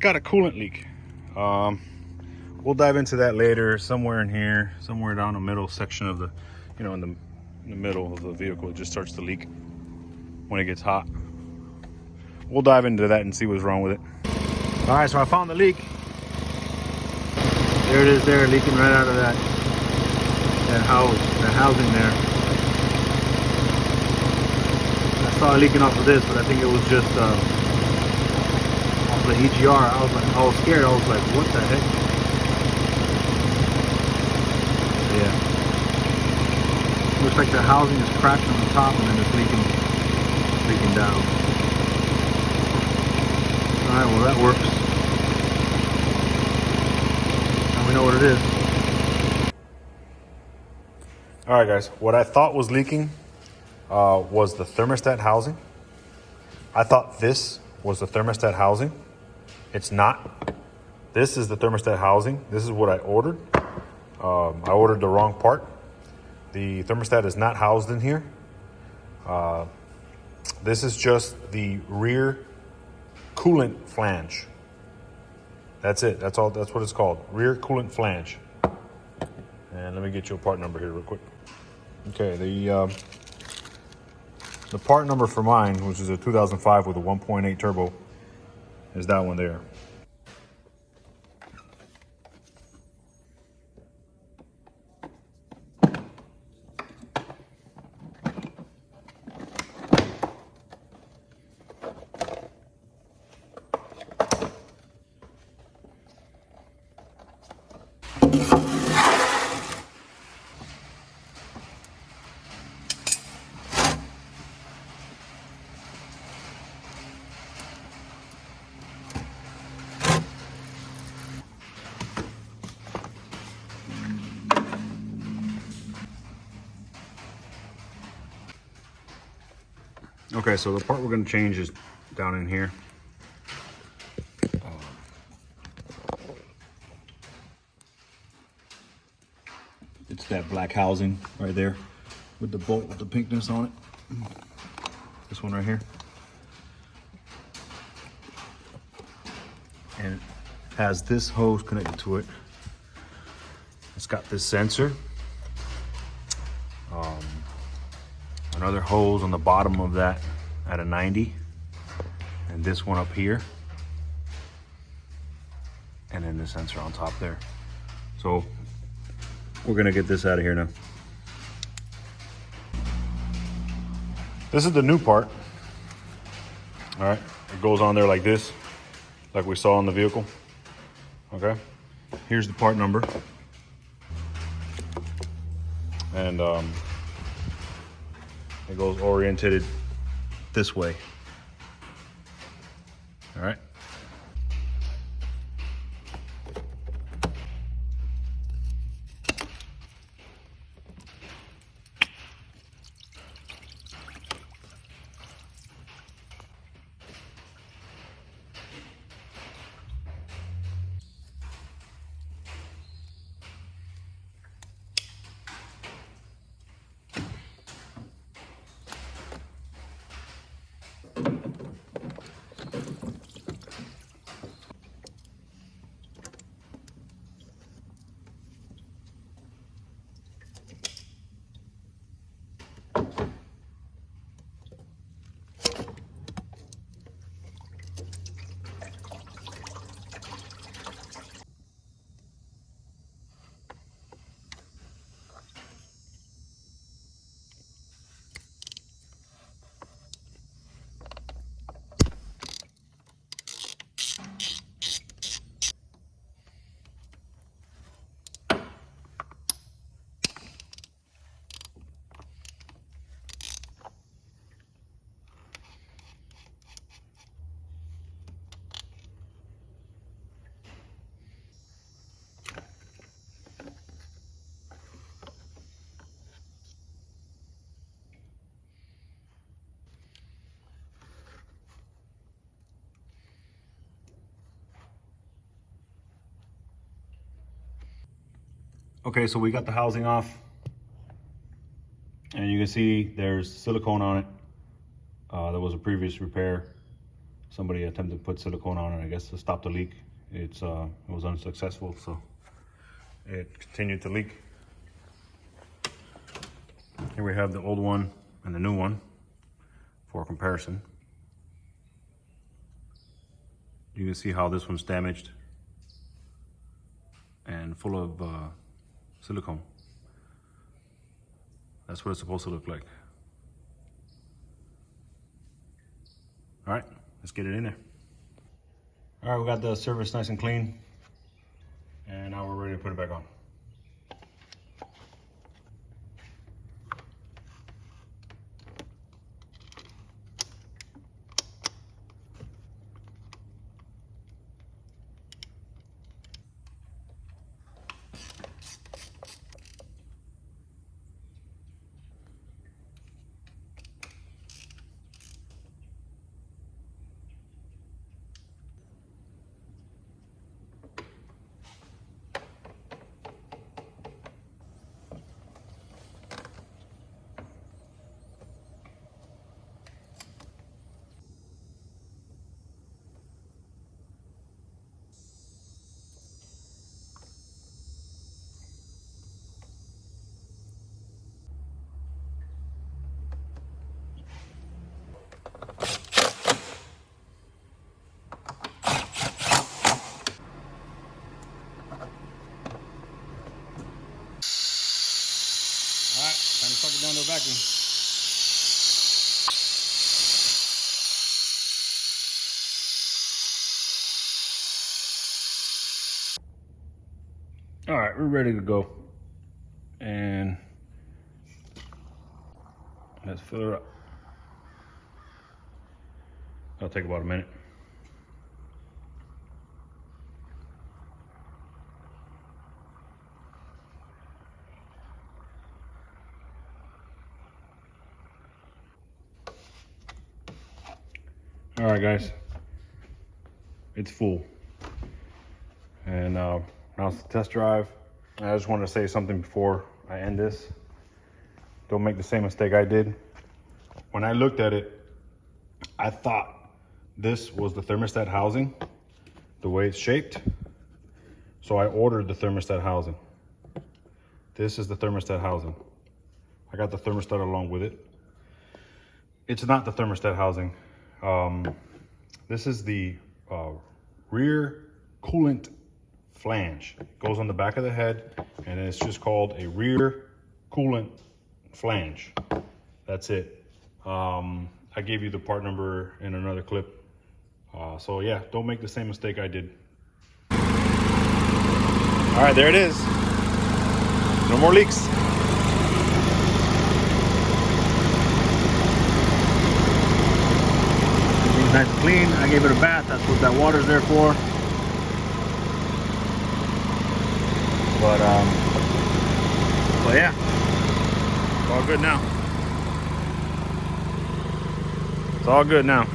got a coolant leak. We'll dive into that later, somewhere in here, somewhere down the middle section of the, in the middle of the vehicle. It just starts to leak when it gets hot. We'll dive into that and see what's wrong with it. All right, so I found the leak. There it is there, leaking right out of that housing there. I saw it leaking off of this, but I think it was just off the EGR. I was scared. I was like, what the heck? Yeah. Looks like the housing is cracked on the top and then it's leaking down. Alright, well that works. Now we know what it is. Alright guys, what I thought was leaking was the thermostat housing. I thought this was the thermostat housing. It's not. This is the thermostat housing. This is what I ordered. I ordered the wrong part. The thermostat is not housed in here. This is just the rear coolant flange. That's it. That's all. That's what it's called. Rear coolant flange. And let me get you a part number here real quick. Okay, the part number for mine, which is a 2005 with a 1.8 turbo, is that one there. Okay, so the part we're going to change is down in here. It's that black housing right there with the bolt with the pinkness on it. This one right here. And it has this hose connected to it. It's got this sensor. Another hose on the bottom of that at a 90. And this one up here. And then the sensor on top there. So we're gonna get this out of here now. This is the new part. All right, it goes on there like this, like we saw in the vehicle. Okay, here's the part number. And it goes oriented this way. All right. Okay, so we got the housing off, and you can see there's silicone on it. There was a previous repair. somebody attempted to put silicone on it, I guess, to stop the leak. It was unsuccessful, so it continued to leak. Here we have the old one and the new one for comparison. You can see how this one's damaged and full of silicone. That's what it's supposed to look like. All right, let's get it in there. All right, we got the surface nice and clean, and now we're ready to put it back on. Time to suck it down to a vacuum. All right, we're ready to go. And let's fill it up. That'll take about a minute. All right, guys, it's full. And now it's the test drive. I just want to say something before I end this. Don't make the same mistake I did. When I looked at it, I thought this was the thermostat housing, the way it's shaped. So I ordered the thermostat housing. This is the thermostat housing. I got the thermostat along with it. It's not the thermostat housing. This is the rear coolant flange. It goes on the back of the head, and it's just called a rear coolant flange. That's it. I gave you the part number in another clip. So yeah, don't make the same mistake I did. All right, there it is. No more leaks. Everything's nice and clean. I gave it a bath. That's what that water's there for. But yeah, it's all good now. It's all good now.